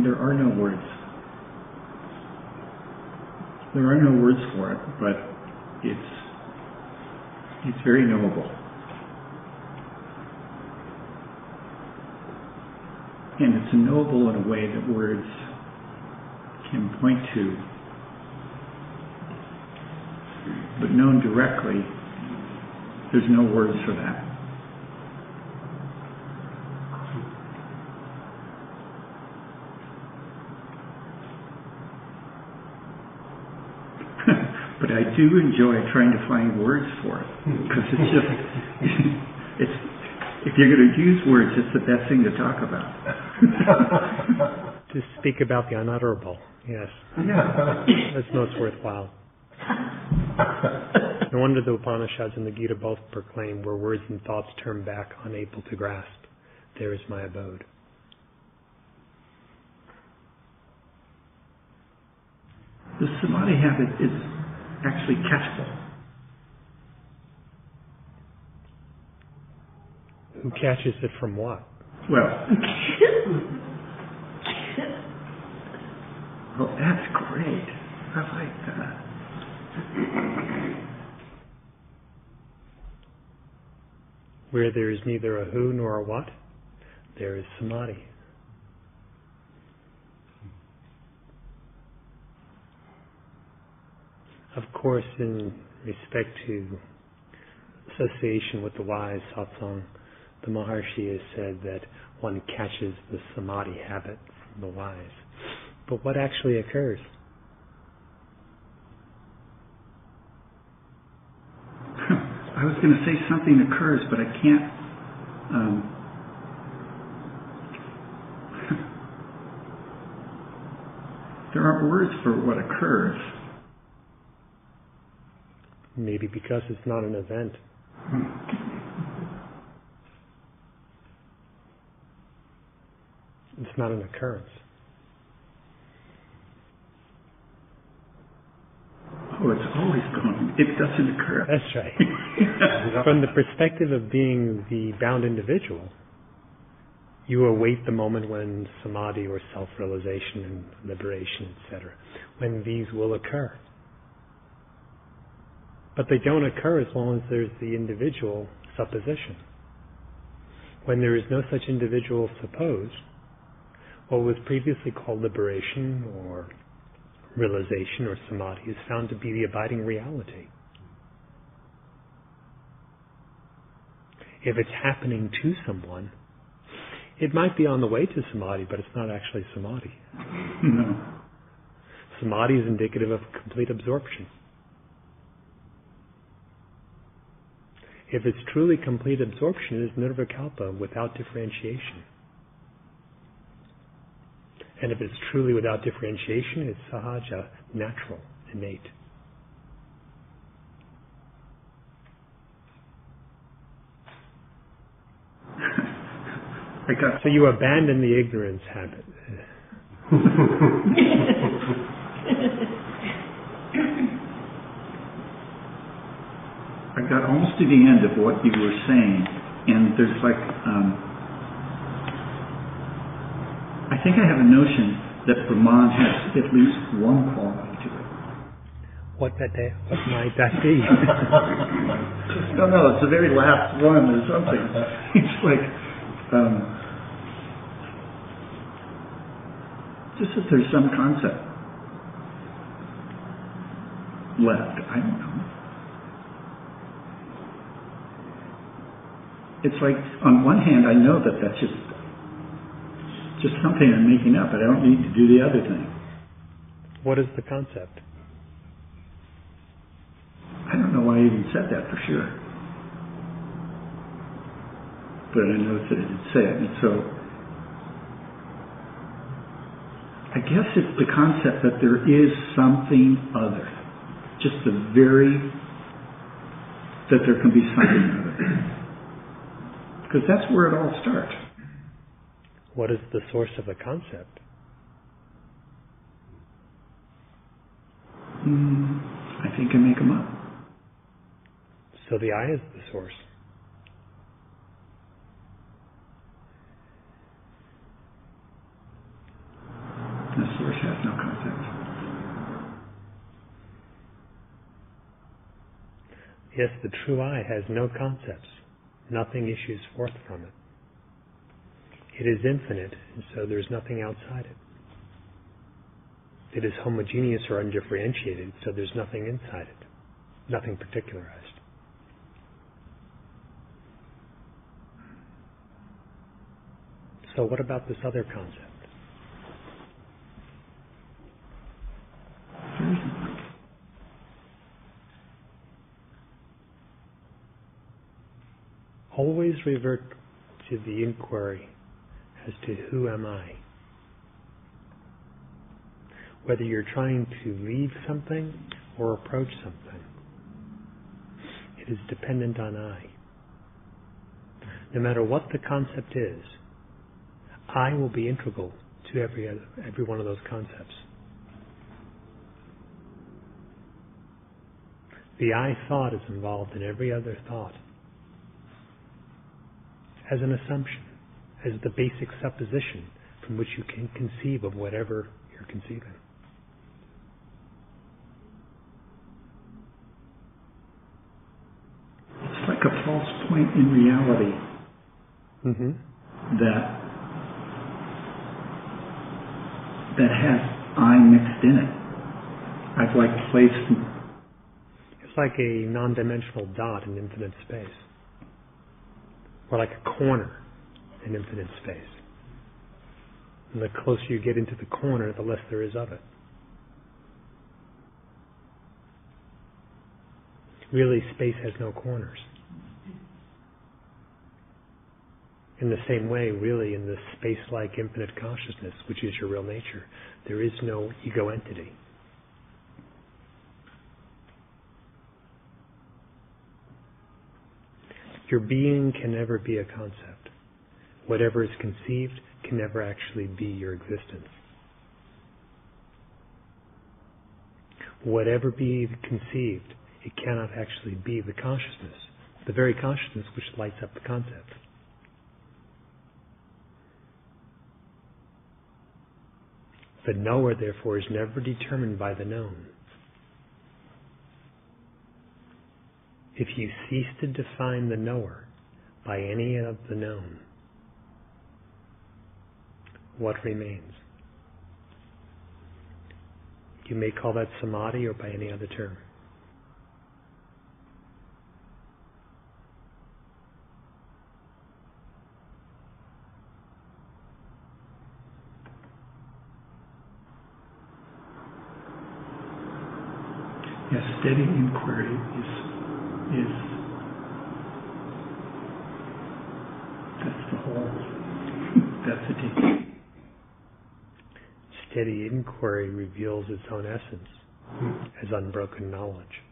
And there are no words. There are no words for it, but it's very knowable. And it's knowable in a way that words can point to. But known directly, there's no words for that. But I do enjoy trying to find words for it, because it's just, if you're going to use words, it's the best thing to talk about. To speak about the unutterable, yes. That's most worthwhile. No wonder the Upanishads and the Gita both proclaim, where words and thoughts turn back, unable to grasp, there is my abode. The samadhi habit is actually catchable. Who catches it from what? Well, that's great. I like that. Where there is neither a who nor a what, there is samadhi. Of course, in respect to association with the wise, satsang, the Maharshi has said that one catches the samadhi habit from the wise. But what actually occurs? I was going to say something occurs, but I can't. There aren't words for what occurs. Maybe because it's not an event. It's not an occurrence. Oh, it's always going. It doesn't occur. That's right. From the perspective of being the bound individual, you await the moment when samadhi or self-realization and liberation, etc., when these will occur. But they don't occur as long as there's the individual supposition. When there is no such individual supposed, what was previously called liberation or realization or samadhi is found to be the abiding reality. If it's happening to someone, it might be on the way to samadhi, but it's not actually samadhi. No. Samadhi is indicative of complete absorption. If it's truly complete absorption, it is nirvikalpa, without differentiation. And if it's truly without differentiation, it's sahaja, natural, innate. So you abandon the ignorance habit. I got almost to the end of what you were saying, and there's like, I think I have a notion that Brahman has at least one quality to it. What might that be? No, it's the very last one or something. It's like, just that there's some concept left. I don't know. It's like, on one hand, I know that that's just something I'm making up. I don't need to do the other thing. What is the concept? I don't know why I even said that for sure. But I know that it did say it. And so, I guess it's the concept that there is something other. Just that there can be something other. Because that's where it all starts. What is the source of the concept? I think I make them up. So the I is the source. the source has no concepts. Yes, the true I has no concepts. Nothing issues forth from it. It is infinite, and so there is nothing outside it. It is homogeneous or undifferentiated, so there's nothing inside it. Nothing particularized. So what about this other concept? Always revert to the inquiry as to who am I? Whether you're trying to leave something or approach something, it is dependent on I. No matter what the concept is, I will be integral to every one of those concepts. The I thought is involved in every other thought as an assumption, as the basic supposition from which you can conceive of whatever you're conceiving. It's like a false point in reality that has I mixed in it. I've placed. It's like a non-dimensional dot in infinite space, or like a corner in infinite space. And the closer you get into the corner, the less there is of it. Really, space has no corners. In the same way, really, in the space-like infinite consciousness, which is your real nature, there is no ego entity. Your being can never be a concept. Whatever is conceived can never actually be your existence. Whatever be conceived, it cannot actually be the consciousness, the very consciousness which lights up the concept. The knower, therefore, is never determined by the known. If you cease to define the knower by any of the known, what remains? You may call that samadhi or by any other term. Yes, steady inquiry is that's the whole, that's the teaching. Steady inquiry reveals its own essence as unbroken knowledge.